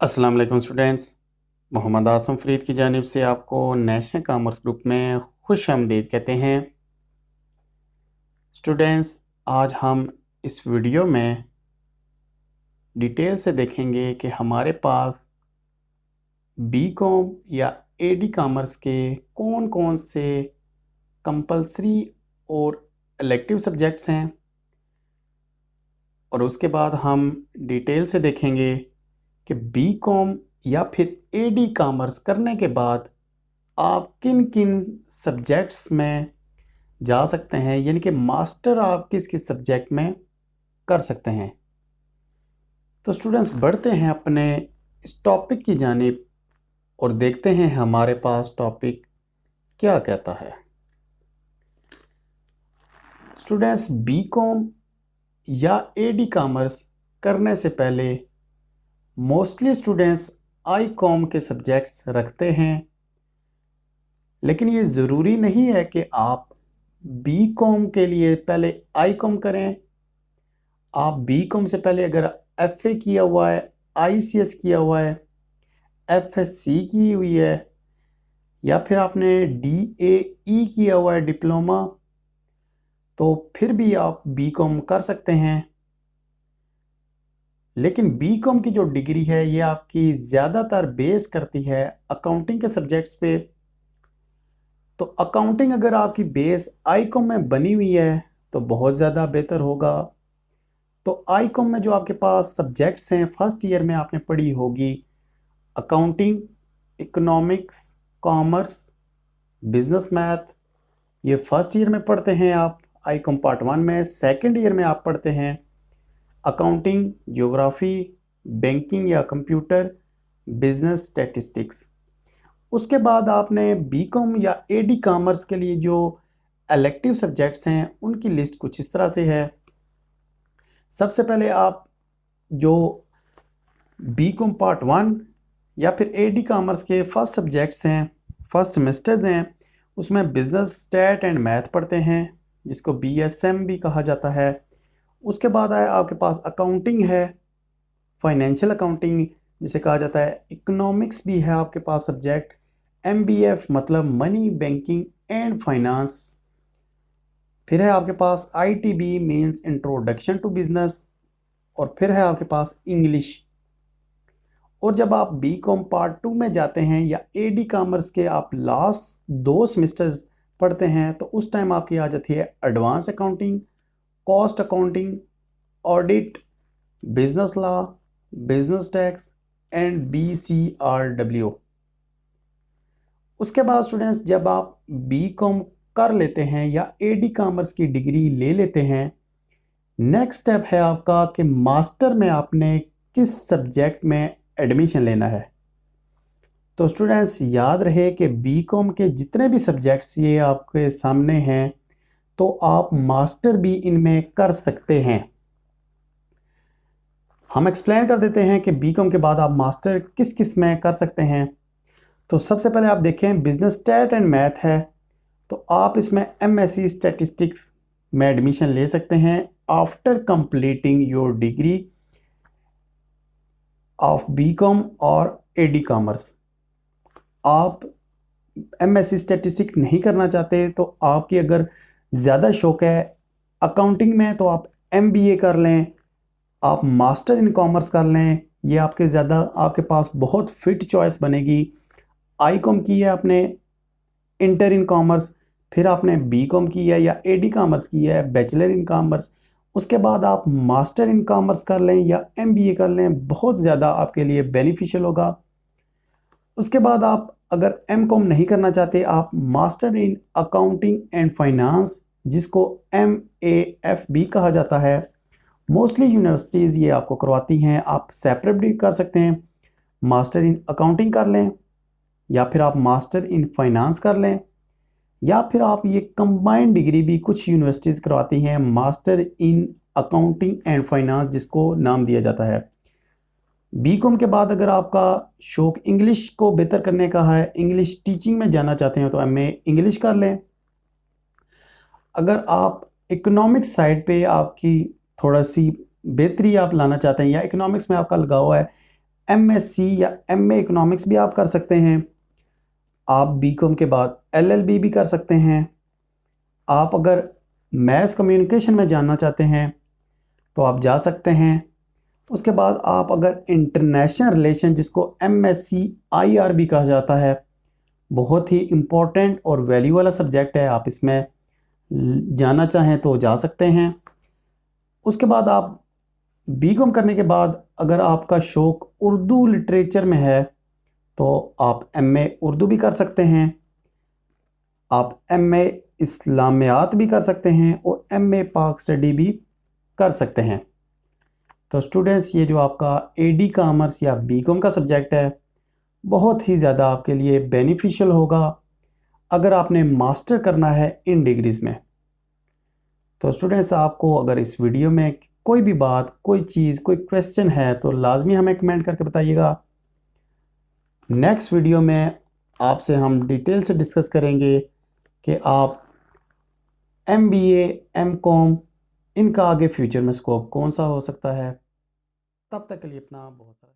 अस्सलाम वालेकुम स्टूडेंट्स। मोहम्मद आसम फरीद की जानिब से आपको नेशनल कॉमर्स ग्रुप में खुश आमदीद कहते हैं। स्टूडेंट्स, आज हम इस वीडियो में डिटेल से देखेंगे कि हमारे पास बीकॉम या एडी कॉमर्स के कौन कौन से कंपलसरी और इलेक्टिव सब्जेक्ट्स हैं, और उसके बाद हम डिटेल से देखेंगे कि बीकॉम या फिर एडी कॉमर्स करने के बाद आप किन किन सब्जेक्ट्स में जा सकते हैं, यानी कि मास्टर आप किस किस सब्जेक्ट में कर सकते हैं। तो स्टूडेंट्स, बढ़ते हैं अपने इस टॉपिक की जानिब और देखते हैं हमारे पास टॉपिक क्या कहता है। स्टूडेंट्स, बीकॉम या एडी कॉमर्स करने से पहले मोस्टली स्टूडेंट्स आई कॉम के सब्जेक्ट्स रखते हैं, लेकिन ये ज़रूरी नहीं है कि आप बी कॉम के लिए पहले आई कॉम करें। आप बी कॉम से पहले अगर एफ ए किया हुआ है, आई सी एस किया हुआ है, एफ एस सी की हुई है, या फिर आपने डी ए ई किया हुआ है डिप्लोमा, तो फिर भी आप बी कॉम कर सकते हैं। लेकिन बी कॉम की जो डिग्री है ये आपकी ज़्यादातर बेस करती है अकाउंटिंग के सब्जेक्ट्स पे। तो अकाउंटिंग अगर आपकी बेस आई कॉम में बनी हुई है तो बहुत ज़्यादा बेहतर होगा। तो आई कॉम में जो आपके पास सब्जेक्ट्स हैं, फर्स्ट ईयर में आपने पढ़ी होगी accounting, economics, commerce, business math. ये फर्स्ट ईयर में पढ़ते हैं आप आई कॉम पार्ट 1 में। सेकंड ईयर में आप पढ़ते हैं अकाउंटिंग, ज्योग्राफी, बैंकिंग या कंप्यूटर, बिजनेस स्टैटिस्टिक्स। उसके बाद आपने बीकॉम या एडी कॉमर्स के लिए जो इलेक्टिव सब्जेक्ट्स हैं उनकी लिस्ट कुछ इस तरह से है। सबसे पहले आप जो बीकॉम पार्ट 1 या फिर एडी कॉमर्स के फर्स्ट सब्जेक्ट्स हैं, फर्स्ट सेमेस्टर्स हैं, उसमें बिजनेस स्टैट एंड मैथ पढ़ते हैं, जिसको बीएसएम भी कहा जाता है। उसके बाद आया आपके पास अकाउंटिंग है, फाइनेंशियल अकाउंटिंग जिसे कहा जाता है, इकोनॉमिक्स भी है आपके पास सब्जेक्ट, एमबीएफ मतलब मनी बैंकिंग एंड फाइनेंस। फिर है आपके पास ITB means introduction to business, और फिर है आपके पास इंग्लिश। और जब आप बीकॉम पार्ट 2 में जाते हैं या एडी कॉमर्स के आप लास्ट 2 सेमेस्टर्स पढ़ते हैं तो उस टाइम आपकी आ जाती है advance accounting, cost accounting, audit, business law, business tax and BCRW। उसके बाद स्टूडेंट्स, जब आप बीकॉम कर लेते हैं या एडी कॉमर्स की डिग्री ले लेते हैं, नेक्स्ट स्टेप है आपका कि मास्टर में आपने किस सब्जेक्ट में एडमिशन लेना है। तो स्टूडेंट्स, याद रहे कि बीकॉम के जितने भी सब्जेक्ट्स ये आपके सामने हैं तो आप मास्टर भी इनमें कर सकते हैं। हम एक्सप्लेन कर देते हैं कि बीकॉम के बाद आप मास्टर किस किस में कर सकते हैं। तो सबसे पहले आप देखें बिजनेस स्टैट एंड मैथ है, तो आप इसमें MSc स्टैटिस्टिक्स में एडमिशन ले सकते हैं after completing your degree of BCom और एडी कॉमर्स। आप MSc स्टैटिस्टिक्स नहीं करना चाहते तो आपकी अगर ज़्यादा शौक है अकाउंटिंग में तो आप MBA कर लें, आप मास्टर इन कॉमर्स कर लें, ये आपके पास बहुत फिट चॉइस बनेगी। आई कॉम की है आपने, इंटर इन कॉमर्स, फिर आपने बी कॉम की है या एडी कॉमर्स की है, बैचलर इन कॉमर्स, उसके बाद आप मास्टर इन कॉमर्स कर लें या MBA कर लें, बहुत ज़्यादा आपके लिए बेनिफिशियल होगा। उसके बाद आप अगर M.Com नहीं करना चाहते, आप master in accounting and finance, जिसको MAF भी कहा जाता है, मोस्टली यूनिवर्सिटीज़ ये आपको करवाती हैं। आप सेपरेट भी कर सकते हैं, मास्टर इन अकाउंटिंग कर लें या फिर आप मास्टर इन फाइनेंस कर लें, या फिर आप ये कंबाइंड डिग्री भी कुछ यूनिवर्सिटीज़ करवाती हैं, master in accounting and finance, जिसको नाम दिया जाता है। बीकॉम के बाद अगर आपका शौक इंग्लिश को बेहतर करने का है, इंग्लिश टीचिंग में जाना चाहते हैं, तो MA इंग्लिश कर लें। अगर आप इकोनॉमिक्स साइड पे आपकी थोड़ा सी बेहतरी आप लाना चाहते हैं या इकोनॉमिक्स में आपका लगाव है, MSc या MA इकोनॉमिक्स भी आप कर सकते हैं। आप बीकॉम के बाद LLB भी कर सकते हैं। आप अगर मैस कम्युनिकेशन में जानना चाहते हैं तो आप जा सकते हैं। उसके बाद आप अगर इंटरनेशनल रिलेशन, जिसको MSc IR भी कहा जाता है, बहुत ही इम्पोर्टेंट और वैल्यू वाला सब्जेक्ट है, आप इसमें जाना चाहें तो जा सकते हैं। उसके बाद आप बीकॉम करने के बाद अगर आपका शौक़ उर्दू लिटरेचर में है तो आप MA उर्दू भी कर सकते हैं। आप MA इस्लामियात भी कर सकते हैं और MA पाक स्टडी भी कर सकते हैं। तो स्टूडेंट्स, ये जो आपका AD कॉमर्स या बीकॉम का सब्जेक्ट है, बहुत ही ज़्यादा आपके लिए बेनिफिशियल होगा अगर आपने मास्टर करना है इन डिग्रीज़ में। तो स्टूडेंट्स, आपको अगर इस वीडियो में कोई भी बात, कोई चीज़, कोई क्वेश्चन है तो लाजमी हमें कमेंट करके बताइएगा। नेक्स्ट वीडियो में आपसे हम डिटेल से डिस्कस करेंगे कि आप MBA, MCOM, इनका आगे फ्यूचर में स्कोप कौन सा हो सकता है। तब तक के लिए अपना बहुत सारा